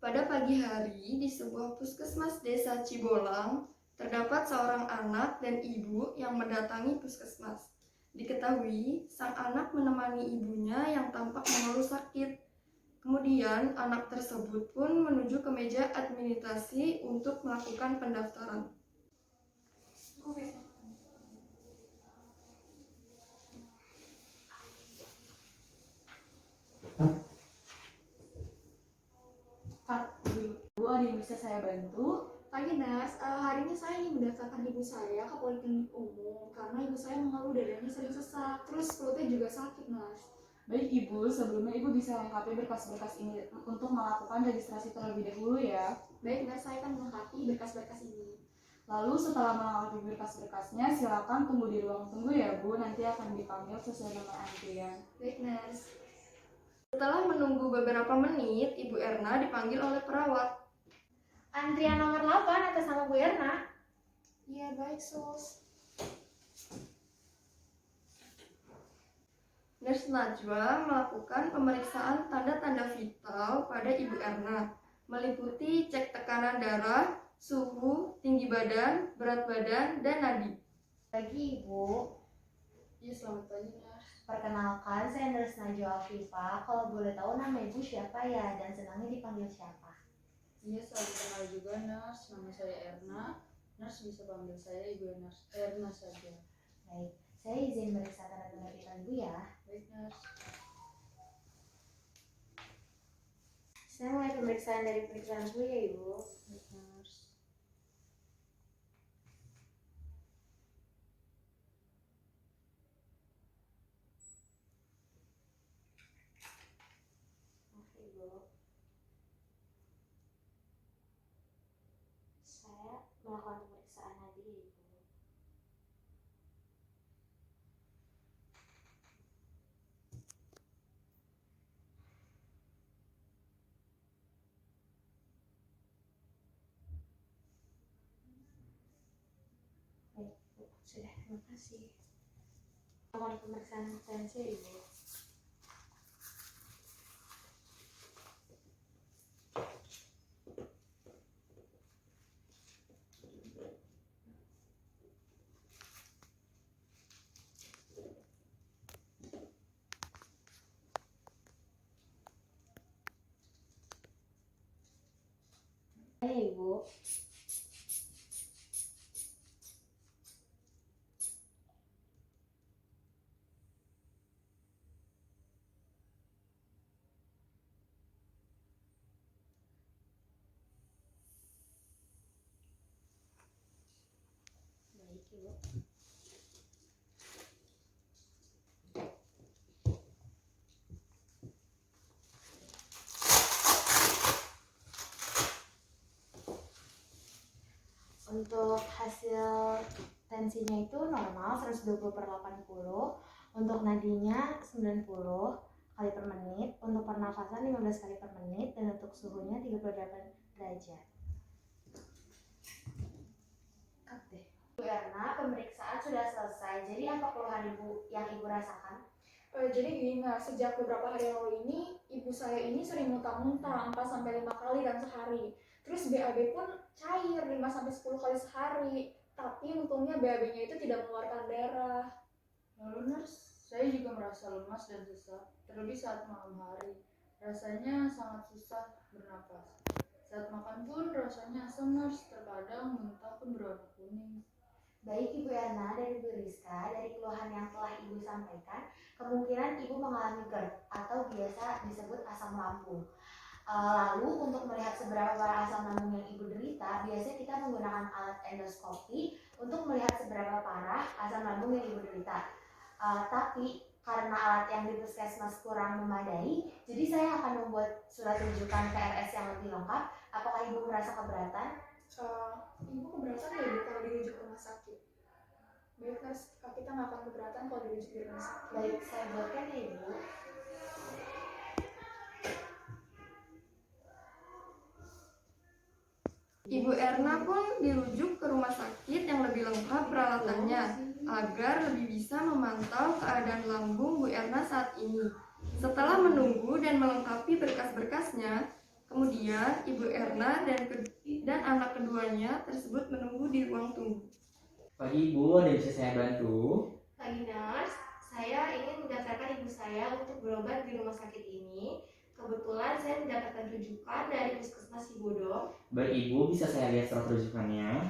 Pada pagi hari, di sebuah puskesmas desa Cibolang, terdapat seorang anak dan ibu yang mendatangi puskesmas. Diketahui, sang anak menemani ibunya yang tampak mengeluh sakit. Kemudian, anak tersebut pun menuju ke meja administrasi untuk melakukan pendaftaran. Bu, ada yang bisa saya bantu? Pagi Nas, hari ini saya ingin mendaftarkan ibu saya ke poliklinik umum karena ibu saya mengeluh dadanya sering sesak, terus perutnya juga sakit Nas. Baik Ibu, sebelumnya Ibu bisa lengkapi berkas-berkas ini untuk melakukan registrasi terlebih dahulu ya. Baik Nas, saya akan melengkapi berkas-berkas ini. Lalu setelah melengkapi berkas-berkasnya, silakan tunggu di ruang tunggu ya Bu, nanti akan dipanggil sesuai nomor antrian. Baik Nas. Setelah menunggu beberapa menit, Ibu Erna dipanggil oleh perawat. Antrian nomor 8 atas nama Bu Erna. Iya baik Sus. Nurse Najwa melakukan pemeriksaan tanda-tanda vital pada Ibu Erna, meliputi cek tekanan darah, suhu, tinggi badan, berat badan, dan nadi. Pagi Ibu. Iya selamat pagi Nas. Perkenalkan, saya Nurse Najwa Afifa. Kalau boleh tahu nama Ibu siapa ya dan senangnya dipanggil siapa? Iya, saya kenal juga Nurse, nama saya Erna. Nurse bisa panggil saya Ibu Erna saja. Baik, saya izin meriksa tanda-tanda vital Ibu ya. Baik Nurse. Saya mulai pemeriksaan dari pemeriksaan Ibu ya Ibu. Baik Nurse. Maaf Ibu. Saya melakukan pemeriksaan nadi ya Ibu. Baik Bu, sudah, terima kasih. Melakukan pemeriksaan tensi ya Ibu. Ya Ibu. Baik Ibu. Untuk hasil tensinya itu normal 120/80, untuk nadinya 90 kali per menit, untuk pernafasan 15 kali per menit, dan untuk suhunya 38 derajat. Oke. Bu Erna, pemeriksaan sudah selesai. Jadi apa keluhan Ibu yang Ibu rasakan? Jadi gini Nas, sejak beberapa hari lalu ini, ibu saya ini sering muntah-muntah 4-5 kali dalam sehari. Terus BAB pun cair 5-10 kali sehari. Tapi untungnya BAB-nya itu tidak mengeluarkan darah. Lalu Nurse, saya juga merasa lemas dan sesak, terlebih saat malam hari. Rasanya sangat susah bernapas. Saat makan pun rasanya asam Nurse, terkadang muntah pun berwarna kuning. Baik Ibu Erna dan Ibu Rizka, dari keluhan yang telah Ibu sampaikan, kemungkinan Ibu mengalami GERD atau biasa disebut asam lambung. Lalu untuk melihat seberapa parah asam lambung yang Ibu derita, biasanya kita menggunakan alat endoskopi untuk melihat seberapa parah asam lambung yang Ibu derita. Tapi karena alat yang di puskesmas kurang memadai, jadi saya akan membuat surat rujukan ke RS yang lebih lengkap. Apakah Ibu merasa keberatan? Ibu keberatan ya Ibu kalau dirujuk ke rumah sakit? Baik Nas, kita nggak akan keberatan kalau dirujuk di rumah sakit. Baik, saya buatkan ya Ibu. Ibu Erna pun dirujuk ke rumah sakit yang lebih lengkap peralatannya agar lebih bisa memantau keadaan lambung Bu Erna saat ini. Setelah menunggu dan melengkapi berkas-berkasnya, Kemudian Ibu Erna dan anak keduanya tersebut menunggu di ruang tunggu. Pagi Ibu, ada yang bisa saya bantu? Pagi nurse, saya ingin mendaftarkan ibu saya untuk berobat di rumah sakit ini. Kebetulan saya mendapatkan rujukan dari Puskesmas Cibodong. Baik Ibu, bisa saya lihat surat rujukannya?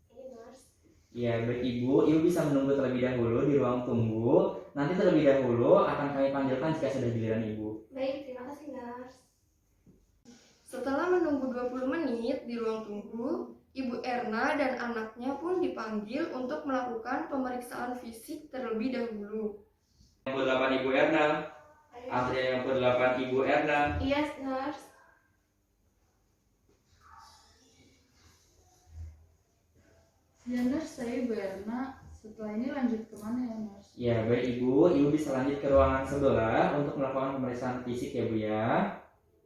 Ini nurse. Ya, baik Ibu bisa menunggu terlebih dahulu di ruang tunggu. Nanti terlebih dahulu akan kami panggilkan jika sudah giliran Ibu. Baik, terima kasih nurse. Setelah menunggu 20 menit di ruang tunggu, Ibu Erna dan anaknya pun dipanggil untuk melakukan pemeriksaan fisik terlebih dahulu. Yang ke-8 Ibu Erna. Antrian yang ke-8 Ibu Erna. Iya nurse. Ya nurse, saya Ibu Erna. Setelah ini lanjut kemana ya nurse? Ya, baik Ibu bisa lanjut ke ruangan sebelah untuk melakukan pemeriksaan fisik ya Bu ya.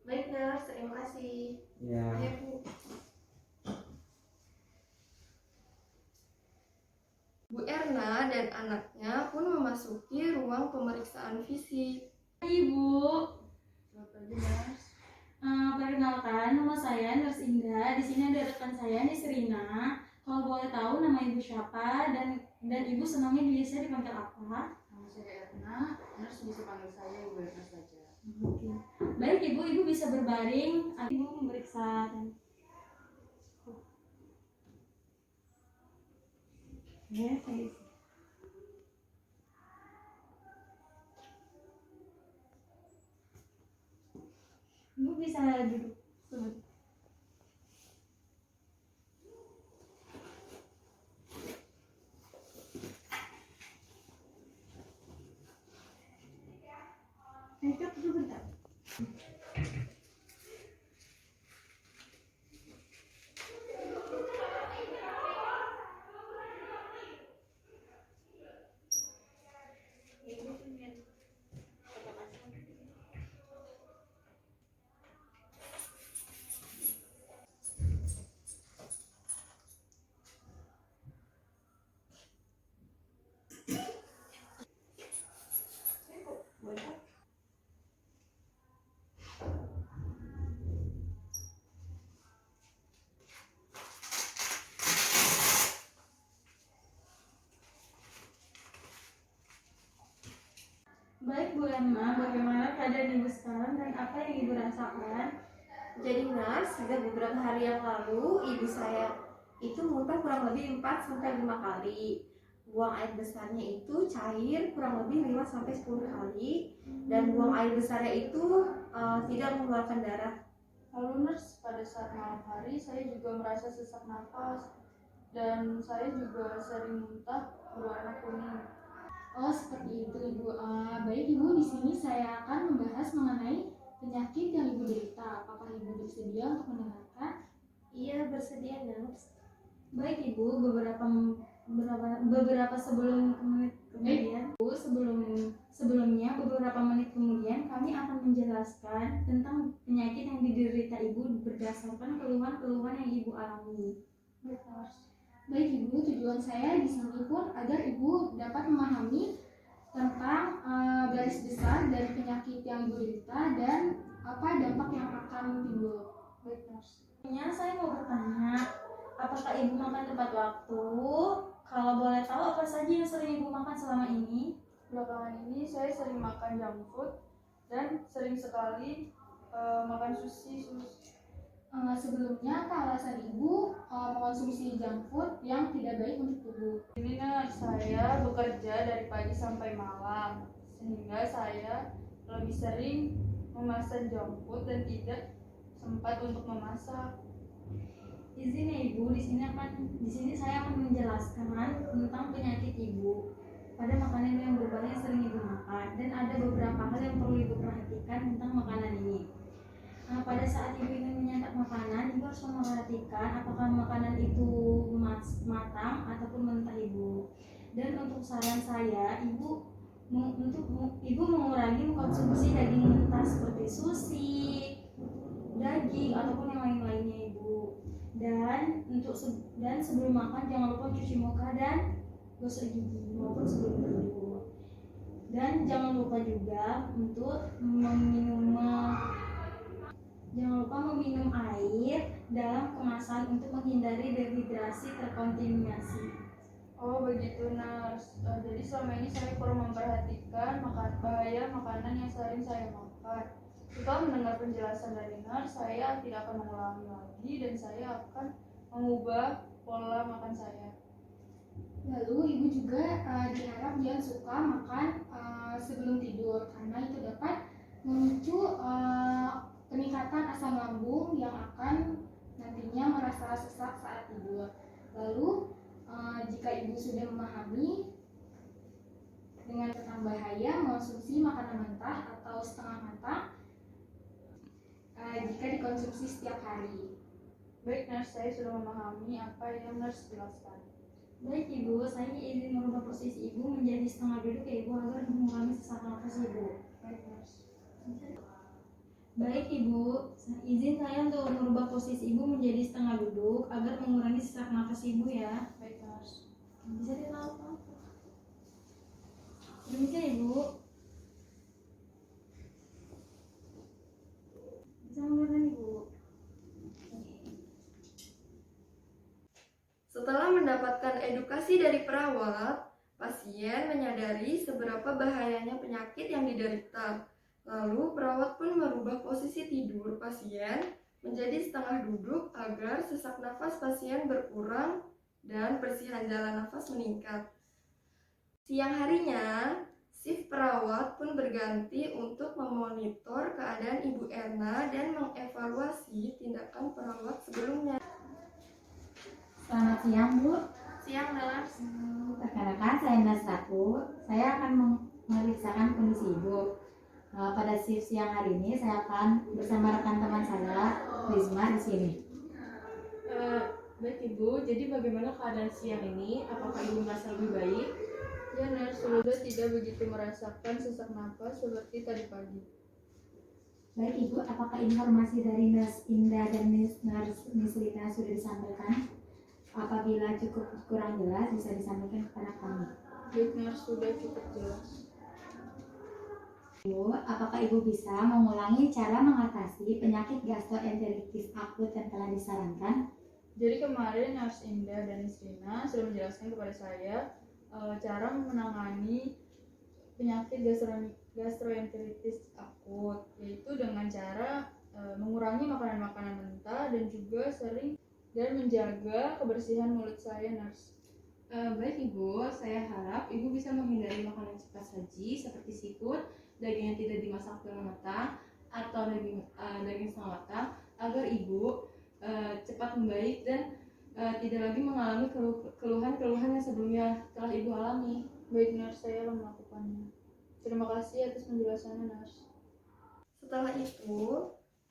Baik nurse, terima kasih. Ya. Ayo Bu. Bu Erna dan anaknya pun memasuki ruang pemeriksaan fisik. Ibu, Selamat pagi nurse. perkenalkan nama saya Nurse Indah. Di sini ada rekan saya Nis Rina. Kalau boleh tahu nama ibu siapa dan ibu senangnya biasanya dipanggil apa? Nama saya Erna. Nurse bisa panggil saya Ibu Erna saja. Oke. Baik ibu bisa berbaring. Ibu memeriksa. Ya, saya isi. Ibu bisa duduk sebentar. Ayo, duduk bentar. Baik Bu Emma, bagaimana keadaan ibu sekarang dan apa yang ibu rasakan? Jadi nurse, sejak beberapa hari yang lalu ibu saya itu muntah kurang lebih 4-5 kali. Buang air besarnya itu cair kurang lebih 5-10 kali dan buang air besarnya itu tidak mengeluarkan darah. Lalu nurse, pada saat malam hari saya juga merasa sesak nafas dan saya juga sering muntah berwarna kuning. Oh, seperti itu Ibu. Baik Ibu, di sini saya akan membahas mengenai penyakit yang Ibu derita. Apakah Ibu bersedia untuk mendengarkan? Iya, bersedia nurse. Baik Ibu, beberapa menit kemudian, sebelumnya beberapa menit kemudian kami akan menjelaskan tentang penyakit yang diderita Ibu berdasarkan keluhan-keluhan yang Ibu alami. Baik Ibu, tujuan saya di sini pun agar Ibu dapat memahami tentang garis besar dari penyakit yang Ibu derita dan apa dampak yang akan timbul. Baik nurse. Saya mau bertanya, apakah Ibu makan tepat waktu? Kalau boleh tahu apa saja yang sering Ibu makan selama ini? Belakangan ini saya sering makan junk food dan sering sekali makan sushi. Sebelumnya, apa alasan Ibu mengonsumsi junk food yang tidak baik untuk tubuh? Ini saya bekerja dari pagi sampai malam, sehingga saya lebih sering memesan junk food dan tidak sempat untuk memasak. Izin ya Ibu, di sini saya akan menjelaskan tentang penyakit Ibu pada makanan yang berbahan yang sering Ibu makan dan ada beberapa hal yang perlu Ibu perhatikan tentang makanan ini. Pada saat Ibu ingin menyantap makanan, Ibu harus memperhatikan apakah makanan itu matang ataupun mentah Ibu. Dan untuk saran saya, Ibu mengurangi mengkonsumsi daging mentah seperti sushi, daging ataupun yang lain-lainnya Ibu. Dan sebelum makan jangan lupa cuci muka dan gosok gigi maupun sebelum tidur. Dan jangan lupa juga untuk Jangan lupa meminum air dalam kemasan untuk menghindari dehidrasi terkontaminasi. Oh begitu nurse. Jadi selama ini saya kurang memperhatikan bahaya makanan yang sering saya makan. Setelah mendengar penjelasan dari nurse, saya tidak akan mengulangi lagi dan saya akan mengubah pola makan saya. Lalu ibu juga diharap jangan suka makan sebelum tidur karena itu dapat memicu peningkatan asam lambung yang akan nantinya merasa sesak saat tidur. Lalu jika ibu sudah memahami dengan tentang bahaya mengonsumsi makanan mentah atau setengah matang jika dikonsumsi setiap hari. Baik nurse, saya sudah memahami apa yang nurse jelaskan. Baik Ibu, saya izin merubah posisi Ibu menjadi setengah duduk ya Ibu agar mengurangi sesak nafas Ibu. Baik nurse. Baik Ibu, izin saya untuk merubah posisi Ibu menjadi setengah duduk agar mengurangi sesak nafas Ibu ya. Baik nurse. Bisa ditahu. Demikian Ibu. Bisa menggunakan Ibu. Setelah mendapatkan edukasi dari perawat, pasien menyadari seberapa bahayanya penyakit yang diderita. Lalu perawat pun merubah posisi tidur pasien menjadi setengah duduk agar sesak nafas pasien berkurang dan persihan jalan nafas meningkat. Siang harinya, shift perawat pun berganti untuk memonitor keadaan Ibu Erna dan mengevaluasi tindakan perawat sebelumnya. Selamat siang Bu. Siang, nurse. Perkenalkan saya Nurse Ratu. Saya akan memeriksakan kondisi Ibu. Pada shift siang hari ini saya akan bersama rekan teman saya Risma di sini. Baik Ibu, jadi bagaimana keadaan siang ini? Apakah Ibu merasa lebih baik? Ya nurse, sudah tidak begitu merasakan sesak nafas seperti tadi pagi. Baik Ibu, apakah informasi dari Nurse Indah dan Nurse Rita sudah disampaikan? Apabila cukup kurang jelas bisa disampaikan kepada kami. Baik nurse, sudah cukup jelas. Ibu, apakah Ibu bisa mengulangi cara mengatasi penyakit gastroenteritis akut yang telah disarankan? Jadi kemarin Nurse Indah dan Rina sudah menjelaskan kepada saya cara menangani penyakit gastroenteritis akut, yaitu dengan cara mengurangi makanan-makanan mentah dan juga sering dan menjaga kebersihan mulut saya, nurse. Baik Ibu, saya harap Ibu bisa menghindari makanan cepat saji seperti seafood, daging yang tidak dimasak dengan matang, atau daging setengah matang, agar Ibu cepat membaik dan tidak lagi mengalami keluhan-keluhan yang sebelumnya telah Ibu alami. Baik nurse, saya akan melakukannya. Terima kasih atas penjelasannya, nurse. Setelah itu,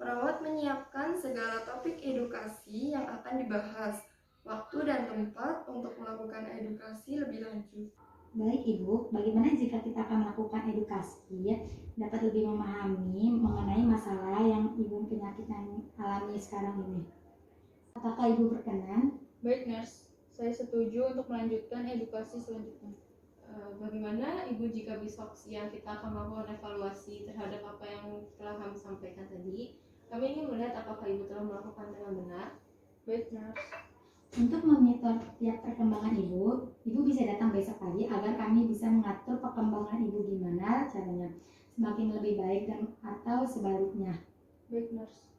perawat menyiapkan segala topik edukasi yang akan dibahas, waktu dan tempat untuk melakukan edukasi lebih lanjut. Baik Ibu, bagaimana jika kita akan melakukan edukasi dapat lebih memahami mengenai masalah yang Ibu penyakit yang alami sekarang ini? Apakah Ibu berkenan? Baik nurse, saya setuju untuk melanjutkan edukasi selanjutnya. Bagaimana Ibu jika besok siang kita akan melakukan evaluasi terhadap apa yang telah kami sampaikan tadi? Kami ingin melihat apakah Ibu telah melakukan dengan benar. Baik nurse. Untuk memonitor tiap perkembangan Ibu bisa datang besok pagi agar kami bisa mengatur perkembangan Ibu gimana caranya, semakin lebih baik dan atau sebaliknya. Baik nurse.